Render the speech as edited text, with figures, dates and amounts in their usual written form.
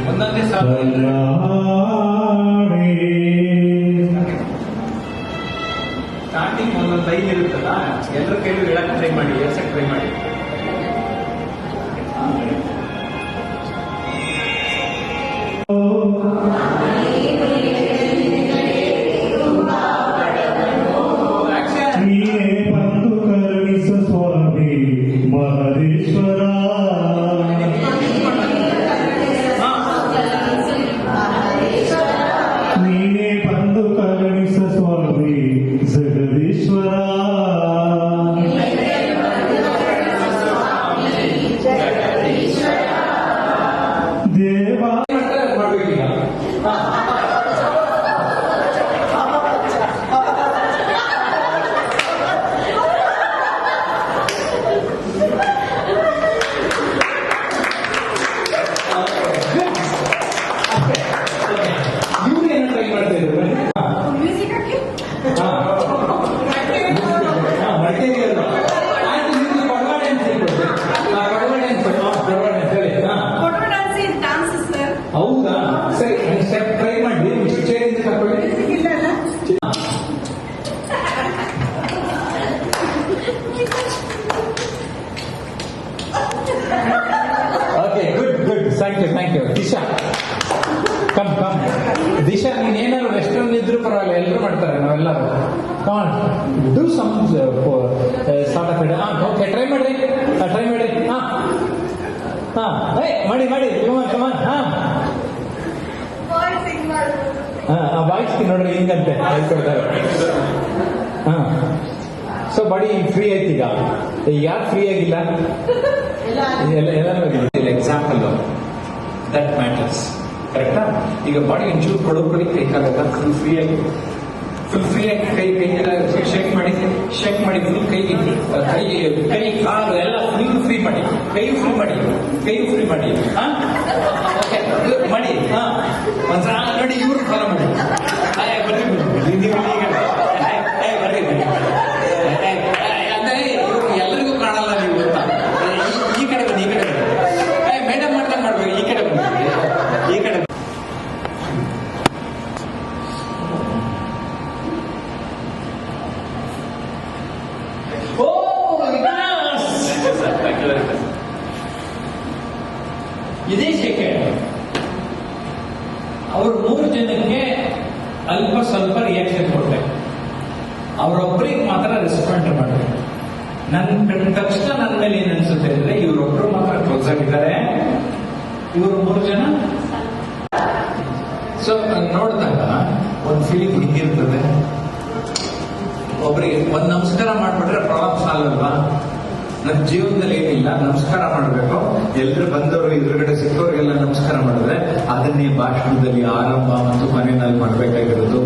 ಒಂದೊಂದೇ ಸಾಲ ಸ್ಟಾರ್ಟಿಂಗ್ ಒಂದೊಂದು ಲೈನ್ ಇರುತ್ತಲ್ಲ, ಎಲ್ಲರ ಕೈಲೂ ಹೇಳಕ್ ಟ್ರೈ ಮಾಡಿ, ಏರ್ಸಕ್ ಟ್ರೈ ಮಾಡಿ. ಹೌದಾ, ಸರಿ, ಸ್ಟೆಪ್ ಟ್ರೈ ಮಾಡಿ. ಚೇರಿಂದ ಕರ್ಕೊಳ್ಳಿ. Okay, good good, thank you. Disha, come. Disha, ನೀನೇನಾದ್ರು ರೆಸ್ಟೋರೆಂಟ್ ಇದ್ರು ಪರವಾಗಿಲ್ಲ, ಎಲ್ಲರೂ ಮಾಡ್ತಾರೆ, ನಾವೆಲ್ಲರೂ. Come on, do some sort of it. Okay, try ಮಾಡಿ. ಮಾಡಿ. ಕಮಾನ್. ಬಾಯ್ಸ್ ನೋಡ್ರಿ ಹಿಂಗಂತೆ ಹೇಳ್ಕೊಡ್ತಾರೆ. ಸೊ ಬಾಡಿ ಫ್ರೀ ಆಯ್ತು. ಈಗ ಯಾರು ಫ್ರೀ ಆಗಿಲ್ಲ? ಎಲ್ಲರೂ ಎಕ್ಸಾಂಪಲ್ ದಟ್ ಮ್ಯಾಟರ್ಸ್. ಕರೆಕ್ಟಾ? ಈಗ ಬಾಡಿ ಒಂಚೂರು ಕೊಡೋಕೆ ಕೈ ಕಾಲಲ್ಲ, ಫುಲ್ ಫ್ರೀ ಆಗಿ ಕೈ ಎಲ್ಲ ಶೇಕ್ ಮಾಡಿ ಫುಲ್ ಕೈ ಕಾಲು ಎಲ್ಲ ಫುಲ್ ಫ್ರೀ ಮಾಡಿ. ಕೈ ಫ್ರೀ ಮಾಡಿ. ಓಕೆ, ಮಾಡಿ. ಒಂದ್ಸಲ ನೋಡಿ, ಇವ್ರು ಫಾಲೋ ಮಾಡಿ. ಬರ್ರಿ. ಅಂದ್ರೆ ಇವ್ರು ಎಲ್ಲರಿಗೂ ಕಾಣಲ್ಲ ನೀವು ಅಂತ. ಈ ಕಡೆ ಬನ್ನಿ. ಮೇಡಮ್ ಮಾಡ್ಬೇಕು. ಈ ಕಡೆ ಬನ್ನಿ. ಇದೇ ಸೆಕೆಂಡ್ ಅವರು 3 ಜನಕ್ಕೆ ಅಲ್ಪ ಸ್ವಲ್ಪ ರಿಯಾಕ್ಷನ್ ಕೊಟ್ಟೆ. ಅವರೊಬ್ಬರಿಗೆ ಮಾತ್ರ ರೆಸ್ಪಾಂಡ್ ಮಾಡಿದೆ. ನನ್ನ ಕಂಡ ತಕ್ಷಣ ನನ್ನ ಮೇಲೆ ಏನ್ ಅನ್ಸುತ್ತೆ ಅಂದ್ರೆ, ಇವರೊಬ್ರು ಮಾತ್ರ ಕ್ಲೋಸ್ ಆಗಿದ್ದಾರೆ, ಇವರು 3 ಜನ. ಸೊ ನೋಡಿದಾಗ ಒಂದು ಫೀಲಿಂಗ್ ಹಿಂಗಿರ್ತದೆ. ಒಬ್ಬರಿಗೆ ಒಂದು ನಮಸ್ಕಾರ ಮಾಡ್ಬಿಟ್ರೆ ಪ್ರಾಬ್ಲಮ್ ಸಾಲ್ವ್ ಅಲ್ವಾ? ನಮ್ಮ ಜೀವನದಲ್ಲಿ ಏನಿಲ್ಲ, ನಮಸ್ಕಾರ ಮಾಡಬೇಕು. ಎಲ್ಲರೂ ಬಂದವರು ಎದುರುಗಡೆ ಸಿಕ್ಕವ್ರಿಗೆಲ್ಲ ನಮಸ್ಕಾರ ಮಾಡಿದ್ರೆ ಅದನ್ನೇ ಭಾಷಣದಲ್ಲಿ ಆರಂಭ ಮತ್ತು ಕೊನೆಯಲ್ಲಿ ಮಾಡಬೇಕಾಗಿರೋದು.